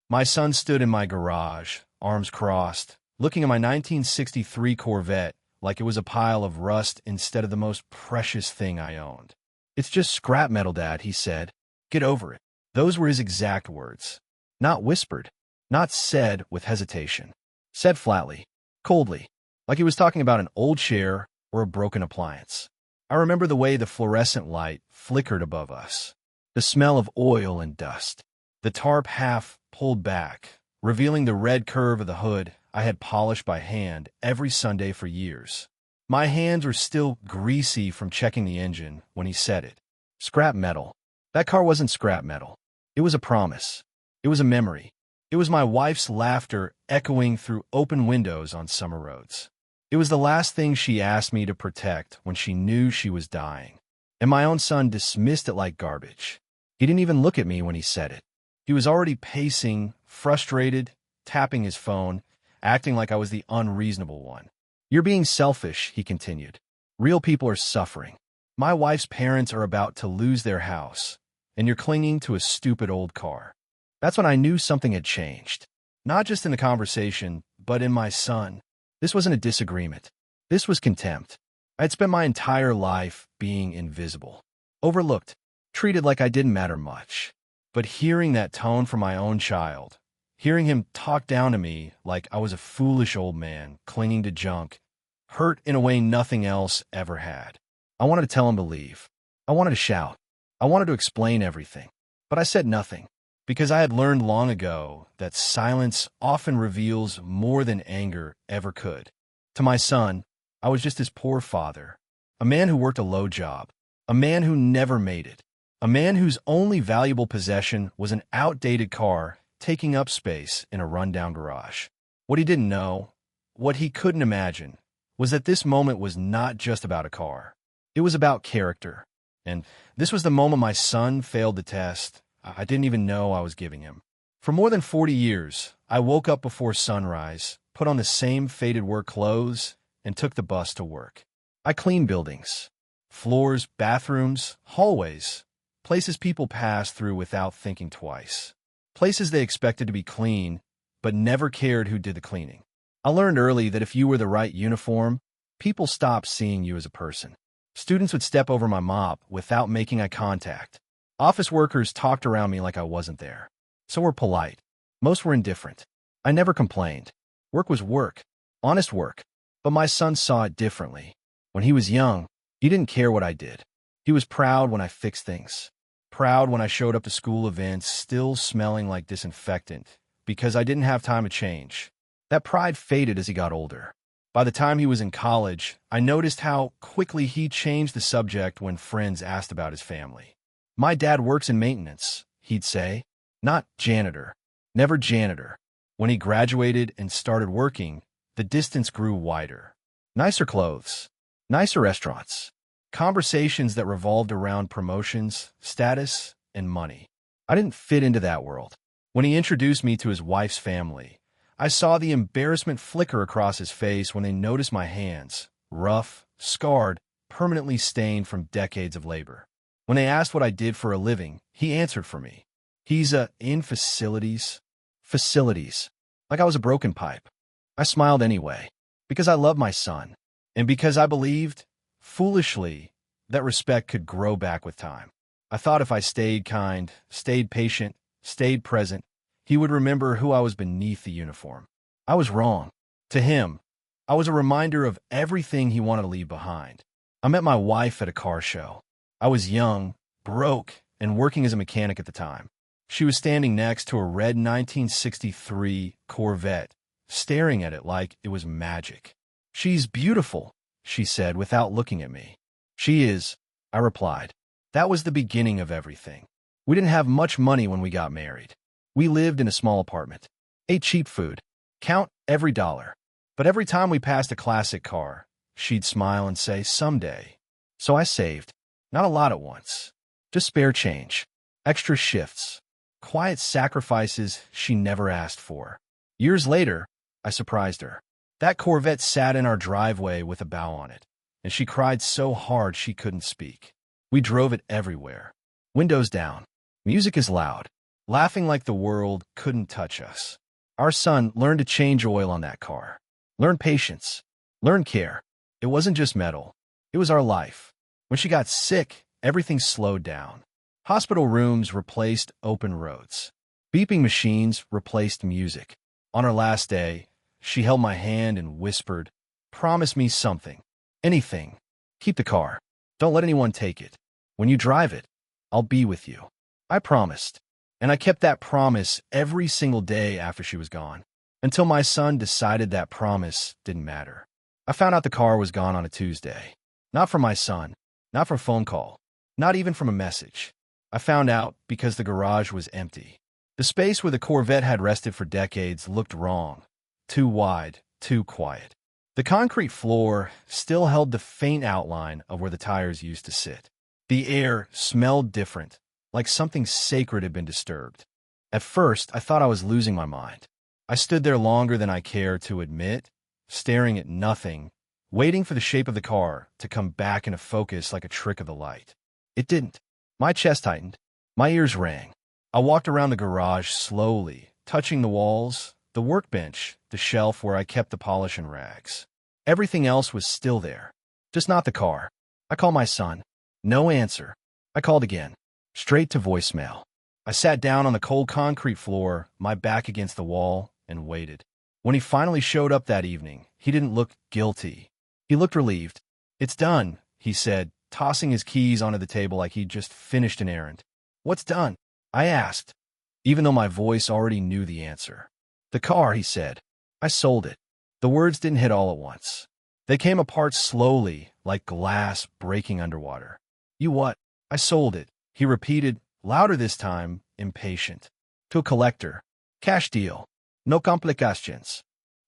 My son stood in my garage, arms crossed, looking at my 1963 Corvette like it was a pile of rust instead of the most precious thing I owned. "It's just scrap metal, Dad," he said. "Get over it." Those were his exact words. Not whispered, not said with hesitation. Said flatly, coldly, like he was talking about an old chair or a broken appliance. I remember the way the fluorescent light flickered above us, the smell of oil and dust, the tarp half pulled back, revealing the red curve of the hood I had polished by hand every Sunday for years. My hands were still greasy from checking the engine when he said it. Scrap metal. That car wasn't scrap metal. It was a promise. It was a memory. It was my wife's laughter echoing through open windows on summer roads. It was the last thing she asked me to protect when she knew she was dying. And my own son dismissed it like garbage. He didn't even look at me when he said it. He was already pacing, frustrated, tapping his phone, acting like I was the unreasonable one. "You're being selfish," he continued. "Real people are suffering. My wife's parents are about to lose their house, and you're clinging to a stupid old car." That's when I knew something had changed. Not just in the conversation, but in my son. This wasn't a disagreement. This was contempt. I had spent my entire life being invisible, overlooked, treated like I didn't matter much. But hearing that tone from my own child, hearing him talk down to me like I was a foolish old man clinging to junk, hurt in a way nothing else ever had. I wanted to tell him to leave. I wanted to shout. I wanted to explain everything. But I said nothing, because I had learned long ago that silence often reveals more than anger ever could. To my son, I was just his poor father, a man who worked a low job, a man who never made it, a man whose only valuable possession was an outdated car taking up space in a rundown garage. What he didn't know, what he couldn't imagine, was that this moment was not just about a car. It was about character. And this was the moment my son failed the test I didn't even know I was giving him. For more than 40 years, I woke up before sunrise, put on the same faded work clothes, and took the bus to work. I cleaned buildings, floors, bathrooms, hallways, places people passed through without thinking twice. Places they expected to be clean, but never cared who did the cleaning. I learned early that if you were the right uniform, people stopped seeing you as a person. Students would step over my mop without making eye contact. Office workers talked around me like I wasn't there. Some were polite. Most were indifferent. I never complained. Work was work, honest work. But my son saw it differently. When he was young, he didn't care what I did. He was proud when I fixed things. Proud when I showed up to school events still smelling like disinfectant because I didn't have time to change. That pride faded as he got older. By the time he was in college, I noticed how quickly he changed the subject when friends asked about his family. "My dad works in maintenance," he'd say. Not janitor. Never janitor. When he graduated and started working, the distance grew wider. Nicer clothes. Nicer restaurants. Conversations that revolved around promotions, status, and money. I didn't fit into that world. When he introduced me to his wife's family, I saw the embarrassment flicker across his face when they noticed my hands, rough, scarred, permanently stained from decades of labor. When they asked what I did for a living, he answered for me. He's in facilities. Facilities. Like I was a broken pipe. I smiled anyway, because I loved my son, and because I believed, foolishly, that respect could grow back with time. I thought if I stayed kind, stayed patient, stayed present, he would remember who I was beneath the uniform. I was wrong. To him, I was a reminder of everything he wanted to leave behind. I met my wife at a car show. I was young, broke, and working as a mechanic at the time. She was standing next to a red 1963 Corvette, staring at it like it was magic. "She's beautiful," she said without looking at me. "She is," I replied. That was the beginning of everything. We didn't have much money when we got married. We lived in a small apartment, ate cheap food, count every dollar. But every time we passed a classic car, she'd smile and say, "Someday." So I saved. Not a lot at once. Just spare change. Extra shifts. Quiet sacrifices she never asked for. Years later, I surprised her. That Corvette sat in our driveway with a bow on it, and she cried so hard she couldn't speak. We drove it everywhere. Windows down. Music is loud. laughing like the world couldn't touch us. Our son learned to change oil on that car, learn patience, learn care. It wasn't just metal. It was our life. When she got sick, everything slowed down. Hospital rooms replaced open roads. Beeping machines replaced music. On her last day, she held my hand and whispered, "Promise me something. Anything. Keep the car. Don't let anyone take it. When you drive it, I'll be with you." I promised. And I kept that promise every single day after she was gone, until my son decided that promise didn't matter. I found out the car was gone on a Tuesday. Not from my son, not from a phone call, not even from a message. I found out because the garage was empty. The space where the Corvette had rested for decades looked wrong. Too wide, too quiet. The concrete floor still held the faint outline of where the tires used to sit. The air smelled different, like something sacred had been disturbed. At first, I thought I was losing my mind. I stood there longer than I cared to admit, staring at nothing, waiting for the shape of the car to come back into focus like a trick of the light. It didn't. My chest tightened. My ears rang. I walked around the garage slowly, touching the walls, the workbench, the shelf where I kept the polish and rags. Everything else was still there, just not the car. I called my son. No answer. I called again. Straight to voicemail. I sat down on the cold concrete floor, my back against the wall, and waited. When he finally showed up that evening, he didn't look guilty. He looked relieved. "It's done," he said, tossing his keys onto the table like he'd just finished an errand. "What's done?" I asked, even though my voice already knew the answer. "The car," he said. "I sold it." The words didn't hit all at once. They came apart slowly, like glass breaking underwater. "You what?" "I sold it," he repeated, louder this time, impatient. "To a collector. Cash deal. No complications."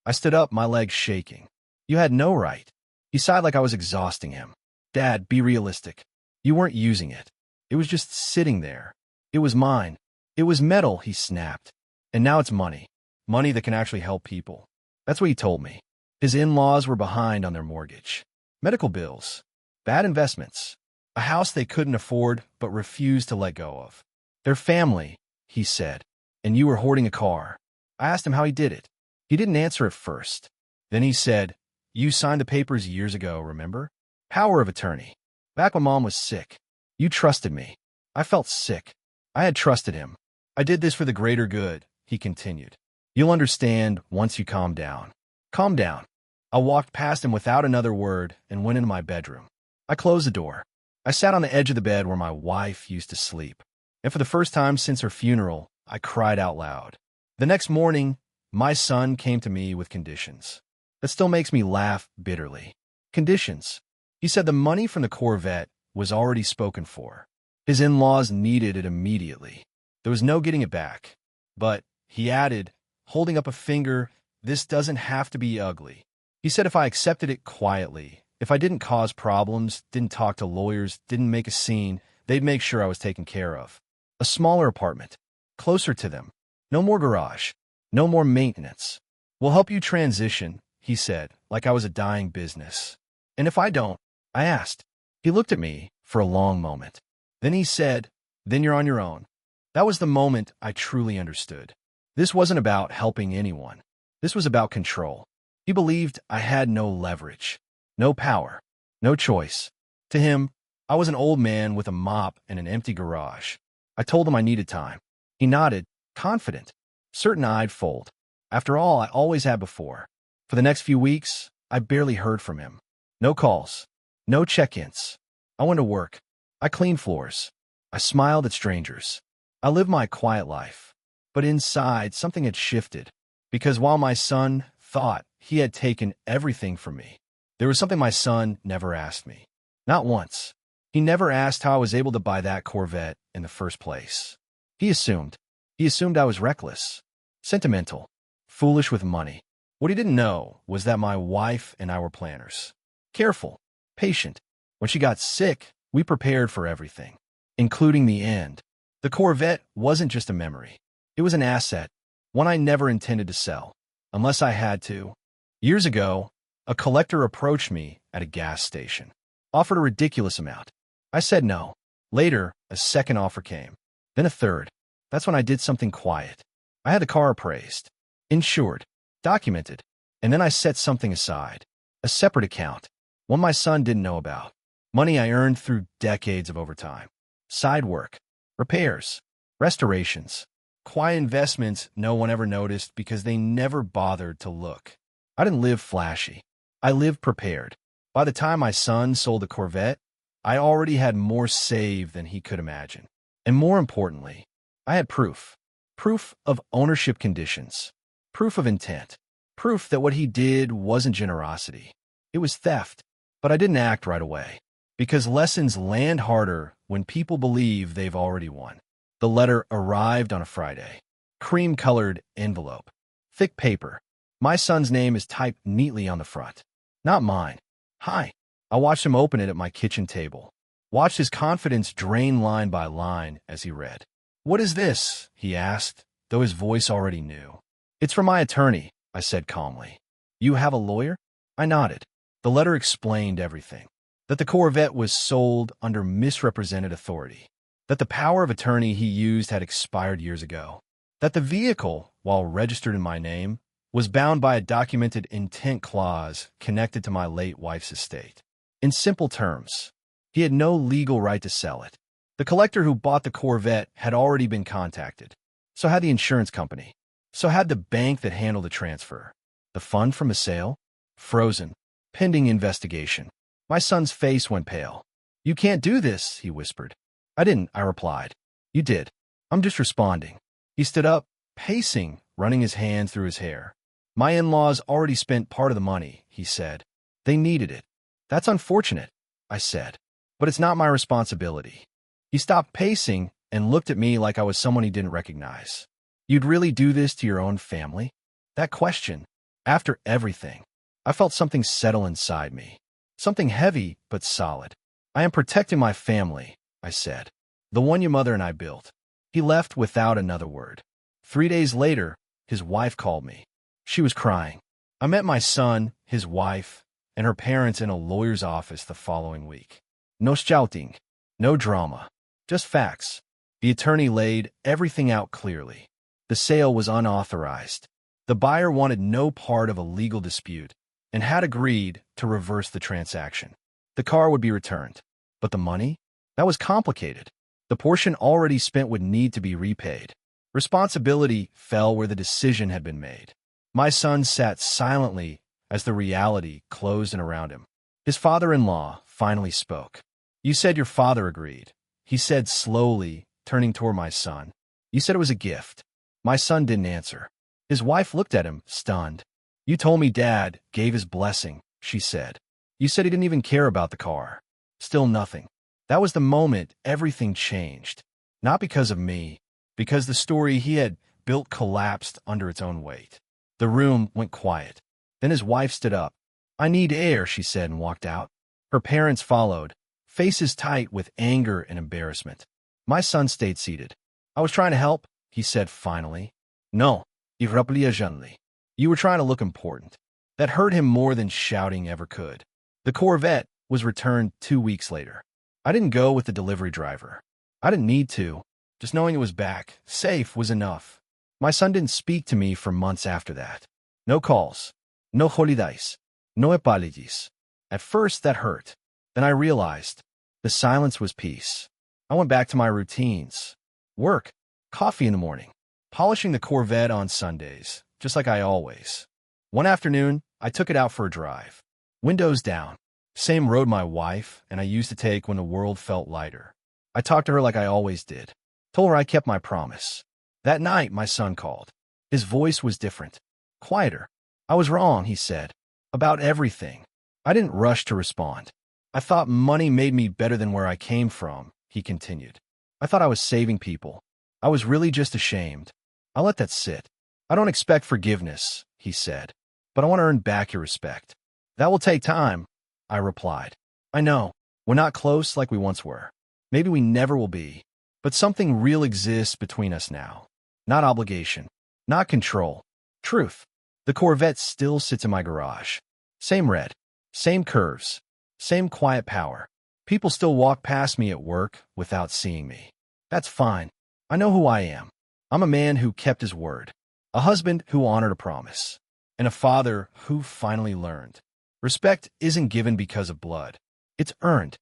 I stood up, my legs shaking. "You had no right." He sighed like I was exhausting him. "Dad, be realistic. You weren't using it. It was just sitting there. It was mine. It was metal," he snapped. "And now it's money. Money that can actually help people." That's what he told me. His in-laws were behind on their mortgage. Medical bills. Bad investments. A house they couldn't afford but refused to let go of. Their family, he said. "And you were hoarding a car." I asked him how he did it. He didn't answer at first. Then he said, "You signed the papers years ago, remember? Power of attorney. Back when Mom was sick. You trusted me." I felt sick. I had trusted him. "I did this for the greater good," he continued. "You'll understand once you calm down." Calm down. I walked past him without another word and went into my bedroom. I closed the door. I sat on the edge of the bed where my wife used to sleep. And for the first time since her funeral, I cried out loud. The next morning, my son came to me with conditions. That still makes me laugh bitterly. Conditions. He said the money from the Corvette was already spoken for. His in-laws needed it immediately. There was no getting it back. But, he added, holding up a finger, "This doesn't have to be ugly." He said if I accepted it quietly, if I didn't cause problems, didn't talk to lawyers, didn't make a scene, they'd make sure I was taken care of. A smaller apartment. Closer to them. No more garage. No more maintenance. "We'll help you transition," he said, like I was a dying business. "And if I don't?" I asked. He looked at me for a long moment. Then he said, "Then you're on your own." That was the moment I truly understood. This wasn't about helping anyone. This was about control. He believed I had no leverage, no power, no choice. To him, I was an old man with a mop and an empty garage. I told him I needed time. He nodded, confident, certain I'd fold. After all, I always had before. For the next few weeks, I barely heard from him. No calls, no check-ins. I went to work. I cleaned floors. I smiled at strangers. I lived my quiet life. But inside, something had shifted. Because while my son thought he had taken everything from me, there was something my son never asked me. Not once. He never asked how I was able to buy that Corvette in the first place. He assumed. He assumed I was reckless, sentimental, foolish with money. What he didn't know was that my wife and I were planners. Careful, patient. When she got sick, we prepared for everything, including the end. The Corvette wasn't just a memory. It was an asset, one I never intended to sell, unless I had to. Years ago, a collector approached me at a gas station, offered a ridiculous amount. I said no. Later, a second offer came, then a third. That's when I did something quiet. I had the car appraised, insured, documented, and then I set something aside. A separate account, one my son didn't know about. Money I earned through decades of overtime. Side work, repairs, restorations, quiet investments no one ever noticed because they never bothered to look. I didn't live flashy. I lived prepared. By the time my son sold the Corvette, I already had more saved than he could imagine. And more importantly, I had proof. Proof of ownership conditions. Proof of intent. Proof that what he did wasn't generosity. It was theft. But I didn't act right away. Because lessons land harder when people believe they've already won. The letter arrived on a Friday. Cream-colored envelope. Thick paper. My son's name is typed neatly on the front. Not mine. Hi. I watched him open it at my kitchen table. Watched his confidence drain line by line as he read. "What is this?" he asked, though his voice already knew. "It's from my attorney," I said calmly. "You have a lawyer?" I nodded. The letter explained everything. That the Corvette was sold under misrepresented authority. That the power of attorney he used had expired years ago. That the vehicle, while registered in my name, was bound by a documented intent clause connected to my late wife's estate. In simple terms, he had no legal right to sell it. The collector who bought the Corvette had already been contacted. So had the insurance company. So had the bank that handled the transfer. The fund from the sale? Frozen. Pending investigation. My son's face went pale. "You can't do this," he whispered. "I didn't," I replied. "You did. I'm just responding." He stood up, pacing, running his hands through his hair. "My in-laws already spent part of the money," he said. "They needed it." "That's unfortunate," I said. "But it's not my responsibility." He stopped pacing and looked at me like I was someone he didn't recognize. "You'd really do this to your own family?" That question, after everything, I felt something settle inside me. Something heavy but solid. "I am protecting my family," I said. "The one your mother and I built." He left without another word. 3 days later, his wife called me. She was crying. I met my son, his wife, and her parents in a lawyer's office the following week. No shouting, no drama, just facts. The attorney laid everything out clearly. The sale was unauthorized. The buyer wanted no part of a legal dispute and had agreed to reverse the transaction. The car would be returned. But the money? That was complicated. The portion already spent would need to be repaid. Responsibility fell where the decision had been made. My son sat silently as the reality closed in around him. His father-in-law finally spoke. "You said your father agreed," he said slowly, turning toward my son. "You said it was a gift." My son didn't answer. His wife looked at him, stunned. "You told me Dad gave his blessing," she said. "You said he didn't even care about the car." Still nothing. That was the moment everything changed. Not because of me, because the story he had built collapsed under its own weight. The room went quiet. Then his wife stood up. "I need air," she said, and walked out. Her parents followed, faces tight with anger and embarrassment. My son stayed seated. "I was trying to help," he said finally. "No, irreparably. You were trying to look important." That hurt him more than shouting ever could. The Corvette was returned 2 weeks later. I didn't go with the delivery driver. I didn't need to. Just knowing it was back, safe, was enough. My son didn't speak to me for months after that. No calls. No holidays. No apologies. At first, that hurt. Then I realized the silence was peace. I went back to my routines. Work. Coffee in the morning. Polishing the Corvette on Sundays, just like I always. One afternoon, I took it out for a drive. Windows down. Same road my wife and I used to take when the world felt lighter. I talked to her like I always did. Told her I kept my promise. That night, my son called. His voice was different. Quieter. "I was wrong," he said. "About everything." I didn't rush to respond. "I thought money made me better than where I came from," he continued. "I thought I was saving people. I was really just ashamed. I let that sit. I don't expect forgiveness," he said, "but I want to earn back your respect." "That will take time," I replied. "I know. We're not close like we once were. Maybe we never will be. But something real exists between us now. Not obligation. Not control. Truth. The Corvette still sits in my garage. Same red. Same curves. Same quiet power. People still walk past me at work without seeing me. That's fine. I know who I am. I'm a man who kept his word, a husband who honored a promise, and a father who finally learned. Respect isn't given because of blood. It's earned.